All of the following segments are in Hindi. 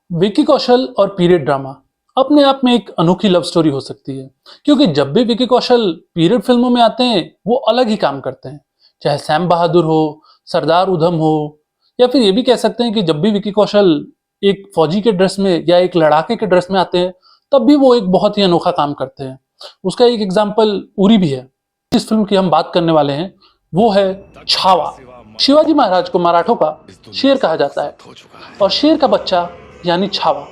विकी कौशल और पीरियड ड्रामा अपने आप में एक अनोखी लव स्टोरी हो सकती है, क्योंकि जब भी विकी कौशल पीरियड फिल्मों में आते हैं वो अलग ही काम करते हैं। चाहे सैम बहादुर हो, सरदार उधम हो, या फिर ये भी कह सकते हैं कि जब भी विकी कौशल एक फौजी के ड्रेस में या एक लड़ाके के ड्रेस में आते हैं तब भी वो एक बहुत ही अनोखा काम करते हैं। उसका एक एग्जाम्पल उरी भी है। जिस फिल्म की हम बात करने वाले हैं वो है छावा। शिवाजी महाराज को मराठों का शेर कहा जाता है और शेर का बच्चा यानी छावा।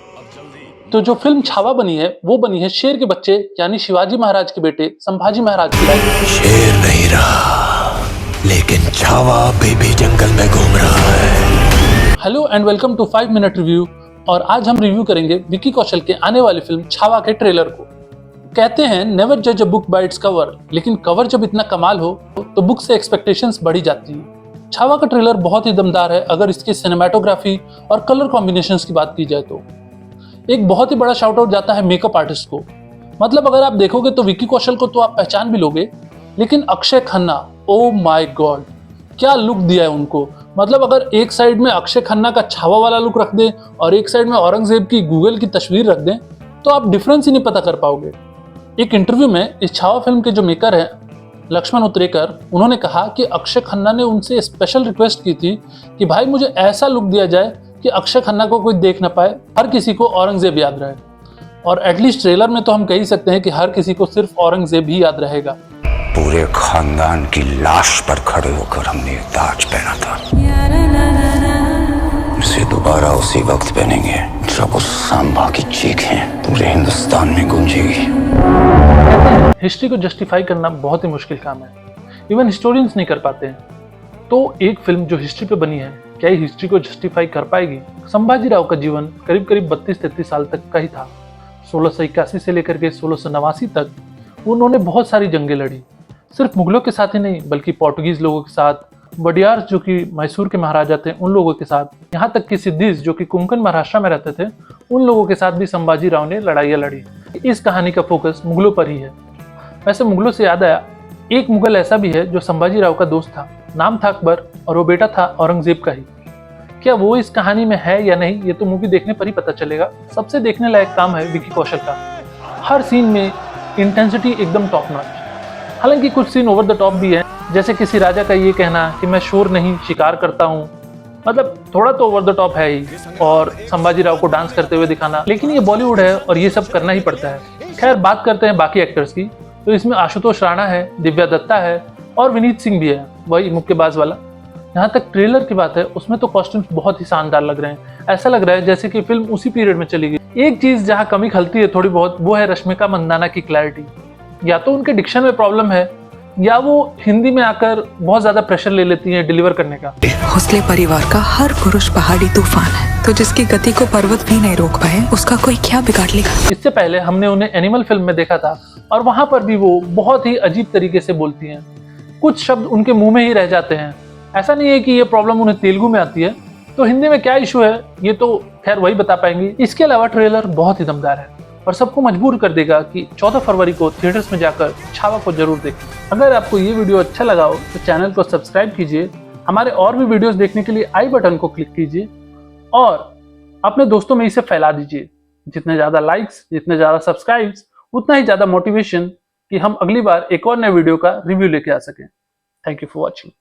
तो जो फिल्म छावा बनी है वो बनी है शेर के बच्चे यानी शिवाजी महाराज के बेटे संभाजी महाराज की लाइफ। शेर नहीं रहा, लेकिन छावा अभी भी जंगल में घूम रहा है। Hello and welcome to 5 minute review. और आज हम रिव्यू करेंगे विकी कौशल के आने वाली फिल्म छावा के ट्रेलर को। कहते हैं नेवर जज a book by its cover, लेकिन कवर जब इतना कमाल हो तो बुक से एक्सपेक्टेशंस बढ़ी जाती हैं। छावा का ट्रेलर बहुत ही दमदार है अगर इसकी सिनेमेटोग्राफी और कलर कॉम्बिनेशंस की बात की जाए तो। एक बहुत ही बड़ा शाउट आउट जाता है मेकअप आर्टिस्ट को। मतलब अगर आप देखोगे तो विकी कौशल को तो आप पहचान भी लोगे, लेकिन Akshay Khanna, oh my God, क्या लुक दिया है उनको। मतलब अगर एक साइड में अक्षय खन्ना का छावा वाला लुक रख दें और एक साइड में औरंगजेब की गूगल की तस्वीर रख दें तो आप डिफरेंस ही नहीं पता कर पाओगे। एक इंटरव्यू में इस छावा फिल्म के जो मेकर हैं लक्ष्मण उत्तरेकर, उन्होंने कहा कि अक्षय खन्ना ने उनसे स्पेशल रिक्वेस्ट की थी कि भाई मुझे ऐसा लुक दिया जाए कि अक्षय खन्ना को कोई देख ना पाए, हर किसी को औरंगजेब याद रहे। और एटलीस्ट ट्रेलर में तो हम कह ही सकते हैं कि हर किसी को सिर्फ औरंगजेब ही याद रहेगा। पूरे खानदान की लाश पर खड़े होकर हमने एक ताज पहना था, इसे दोबारा उसी वक्त पहनेंगे जब उस सांबा की चीखें पूरे हिंदुस्तान में गूंजेगी। हिस्ट्री को जस्टिफाई करना बहुत ही मुश्किल काम है, इवन हिस्टोरियंस नहीं कर पाते हैं। तो एक फिल्म जो हिस्ट्री पे बनी है, क्या ये हिस्ट्री को जस्टिफाई कर पाएगी? संभाजी राव का जीवन करीब करीब 32-33 साल तक का ही था। 1681 से लेकर के 1689 तक उन्होंने बहुत सारी जंगें लड़ी। सिर्फ मुगलों के साथ ही नहीं बल्कि पोर्टुगीज लोगों के साथ, वडियार्स जो कि मैसूर के महाराजा थे उन लोगों के साथ, यहाँ तक कि सिद्दीज जो कि कोंकण महाराष्ट्र में रहते थे उन लोगों के साथ भी संभाजी राव ने लड़ाइयाँ लड़ी। इस कहानी का फोकस मुगलों पर ही है। वैसे मुगलों से याद आया, एक मुगल ऐसा भी है जो संभाजी राव का दोस्त था, नाम था अकबर, और वो बेटा था औरंगजेब का ही। क्या वो इस कहानी में है या नहीं ये तो मूवी देखने पर ही पता चलेगा। सबसे देखने लायक काम है विकी कौशल का। हर सीन में इंटेंसिटी एकदम टॉप नॉच। हालांकि कुछ सीन ओवर द टॉप भी है, जैसे किसी राजा का ये कहना कि मैं शोर नहीं शिकार करता हूँ, मतलब थोड़ा तो ओवर द टॉप है ही। और संभाजी राव को डांस करते हुए दिखाना, लेकिन ये बॉलीवुड है और ये सब करना ही पड़ता है। खैर बात करते हैं बाकी एक्टर्स की, तो इसमें आशुतोष राणा है, दिव्या दत्ता है और विनीत सिंह भी है, वही मुक्केबाज वाला। यहाँ तक ट्रेलर की बात है उसमें तो कॉस्ट्यूम्स बहुत ही शानदार लग रहे हैं। ऐसा लग रहा है जैसे कि फिल्म उसी पीरियड में चली गई। एक चीज जहाँ कमी खलती है थोड़ी बहुत, वो है रश्मिका मंदाना की क्लैरिटी। या तो उनके डिक्शन में प्रॉब्लम है या वो हिंदी में आकर बहुत ज्यादा प्रेशर ले लेती है डिलीवर करने का। भोसले परिवार का हर पुरुष पहाड़ी तूफान है, तो जिसकी गति को पर्वत भी नहीं रोक पाए उसका कोई क्या बिगाड़ लेगा। इससे पहले हमने उन्हें एनिमल फिल्म में देखा था और वहां पर भी वो बहुत ही अजीब तरीके से बोलती हैं। कुछ शब्द उनके मुंह में ही रह जाते हैं। ऐसा नहीं है कि ये प्रॉब्लम उन्हें तेलुगु में आती है, तो हिंदी में क्या इशू है ये तो खैर वही बता पाएंगे। इसके अलावा ट्रेलर बहुत ही दमदार है और सबको मजबूर कर देगा कि 14 फरवरी को थिएटर्स में जाकर छावा को जरूर देखें। अगर आपको ये वीडियो अच्छा लगा हो तो चैनल को सब्सक्राइब कीजिए, हमारे और भी वीडियोस देखने के लिए आई बटन को क्लिक कीजिए और अपने दोस्तों में इसे फैला दीजिए। जितने ज़्यादा लाइक्स, जितने ज़्यादा सब्सक्राइब्स, उतना ही ज़्यादा मोटिवेशन कि हम अगली बार एक और नए वीडियो का रिव्यू लेके आ सकें। Thank you for watching.